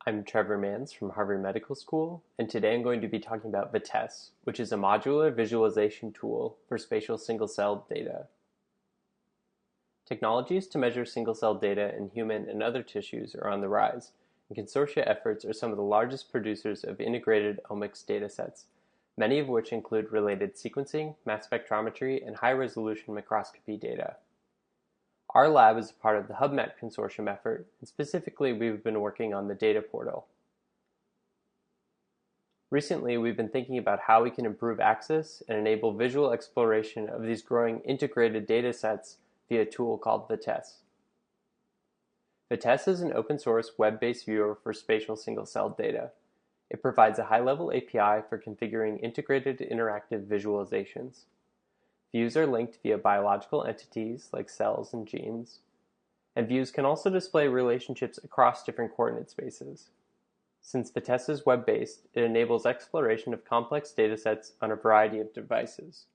I'm Trevor Manz from Harvard Medical School, and today I'm going to be talking about tess, which is a modular visualization tool for spatial single-cell data. Technologies to measure single-cell data in human and other tissues are on the rise, and consortia efforts are some of the largest producers of integrated omics datasets, many of which include related sequencing, mass spectrometry, and high-resolution microscopy data. Our lab is a part of the HubMap consortium effort, and specifically we've been working on the data portal. Recently, we've been thinking about how we can improve access and enable visual exploration of these growing integrated data sets via a tool called tess. tess is an open-source web-based viewer for spatial single-cell data. It provides a high-level API for configuring integrated interactive visualizations. Views are linked via biological entities like cells and genes, and views can also display relationships across different coordinate spaces. Since tess is web-based, it enables exploration of complex datasets on a variety of devices.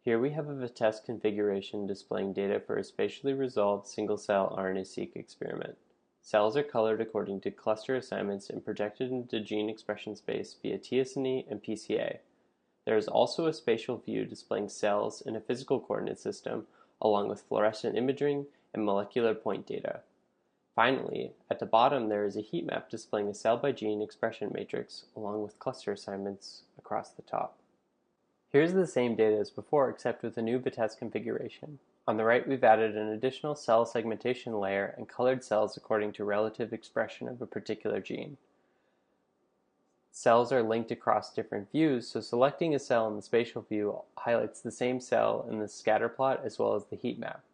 Here we have a tess configuration displaying data for a spatially resolved single-cell RNA-seq experiment. Cells are colored according to cluster assignments and projected into gene expression space via tsne and PCA. There is also a spatial view displaying cells in a physical coordinate system, along with fluorescent imaging and molecular point data. Finally, at the bottom there is a heat map displaying a cell-by-gene expression matrix, along with cluster assignments across the top. Here's the same data as before, except with a new tess configuration. On the right, we've added an additional cell segmentation layer and colored cells according to relative expression of a particular gene. Cells are linked across different views, so selecting a cell in the spatial view highlights the same cell in the scatter plot as well as the heat map.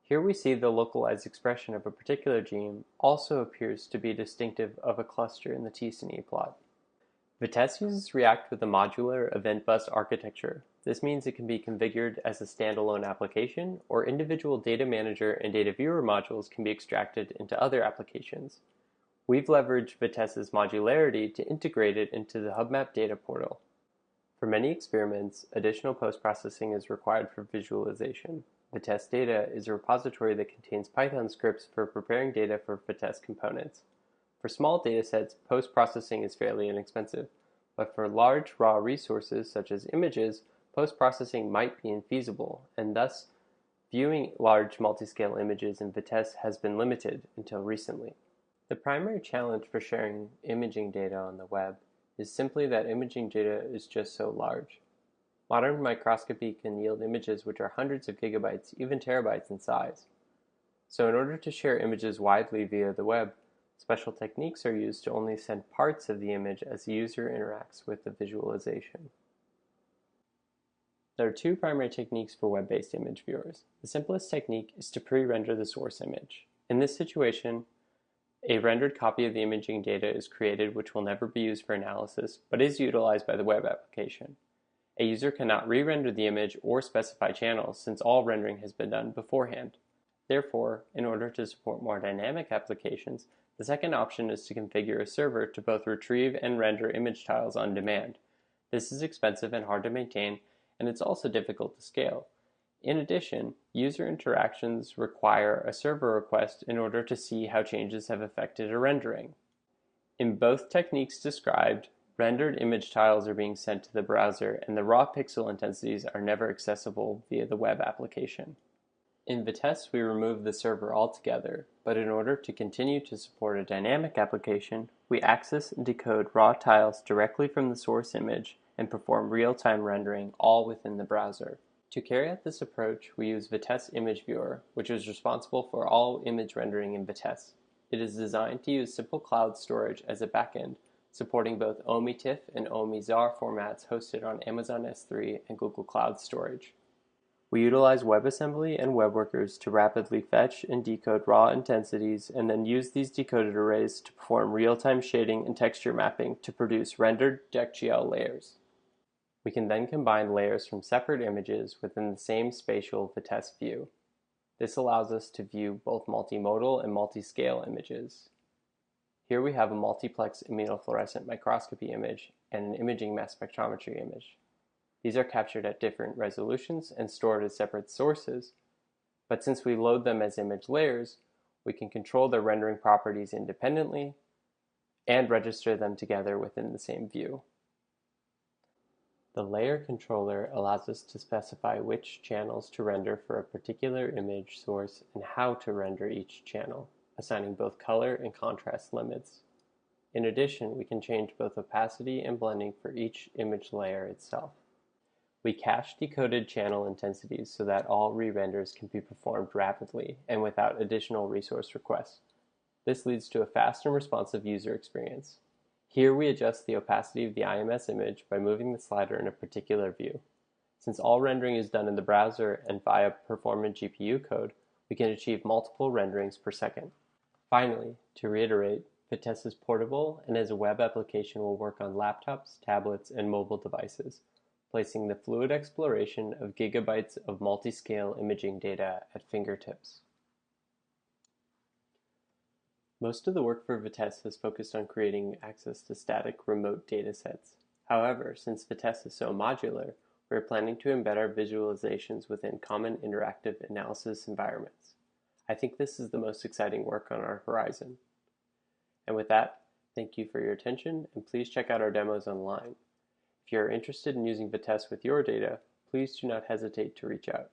Here we see the localized expression of a particular gene also appears to be distinctive of a cluster in the tsne plot. tess uses React with a modular event bus architecture. This means it can be configured as a standalone application, or individual data manager and data viewer modules can be extracted into other applications. We've leveraged tess's modularity to integrate it into the HubMap data portal. For many experiments, additional post-processing is required for visualization. tess data is a repository that contains Python scripts for preparing data for tess components. For small datasets, post-processing is fairly inexpensive, but for large raw resources such as images, post-processing might be infeasible, and thus viewing large multiscale images in tess has been limited until recently. The primary challenge for sharing imaging data on the web is simply that imaging data is just so large. Modern microscopy can yield images which are hundreds of gigabytes, even terabytes in size. So in order to share images widely via the web, special techniques are used to only send parts of the image as the user interacts with the visualization. There are two primary techniques for web-based image viewers. The simplest technique is to pre-render the source image. In this situation, a rendered copy of the imaging data is created which will never be used for analysis, but is utilized by the web application. A user cannot re-render the image or specify channels since all rendering has been done beforehand. Therefore, in order to support more dynamic applications, the second option is to configure a server to both retrieve and render image tiles on demand. This is expensive and hard to maintain, and it's also difficult to scale. In addition, user interactions require a server request in order to see how changes have affected a rendering. In both techniques described, rendered image tiles are being sent to the browser, and the raw pixel intensities are never accessible via the web application. In tess, we remove the server altogether, but in order to continue to support a dynamic application, we access and decode raw tiles directly from the source image and perform real-time rendering all within the browser. To carry out this approach, we use tess Image Viewer, which is responsible for all image rendering in tess. It is designed to use simple cloud storage as a backend, supporting both OmiTIFF and OmiZAR formats hosted on Amazon S3 and Google Cloud Storage. We utilize WebAssembly and web workers to rapidly fetch and decode raw intensities and then use these decoded arrays to perform real-time shading and texture mapping to produce rendered DeckGL layers. We can then combine layers from separate images within the same spatial tess view. This allows us to view both multimodal and multi-scale images. Here we have a multiplex immunofluorescent microscopy image and an imaging mass spectrometry image. These are captured at different resolutions and stored as separate sources, but since we load them as image layers, we can control their rendering properties independently, and register them together within the same view. The layer controller allows us to specify which channels to render for a particular image source and how to render each channel, assigning both color and contrast limits. In addition, we can change both opacity and blending for each image layer itself. We cache decoded channel intensities so that all re-renders can be performed rapidly and without additional resource requests. This leads to a fast and responsive user experience. Here we adjust the opacity of the IMS image by moving the slider in a particular view. Since all rendering is done in the browser and via performant GPU code, we can achieve multiple renderings per second. Finally, to reiterate, tess is portable and as a web application will work on laptops, tablets, and mobile devices, placing the fluid exploration of gigabytes of multi-scale imaging data at fingertips. Most of the work for tess is focused on creating access to static remote datasets. However, since tess is so modular, we are planning to embed our visualizations within common interactive analysis environments. I think this is the most exciting work on our horizon. And with that, thank you for your attention, and please check out our demos online. If you are interested in using tess with your data, please do not hesitate to reach out.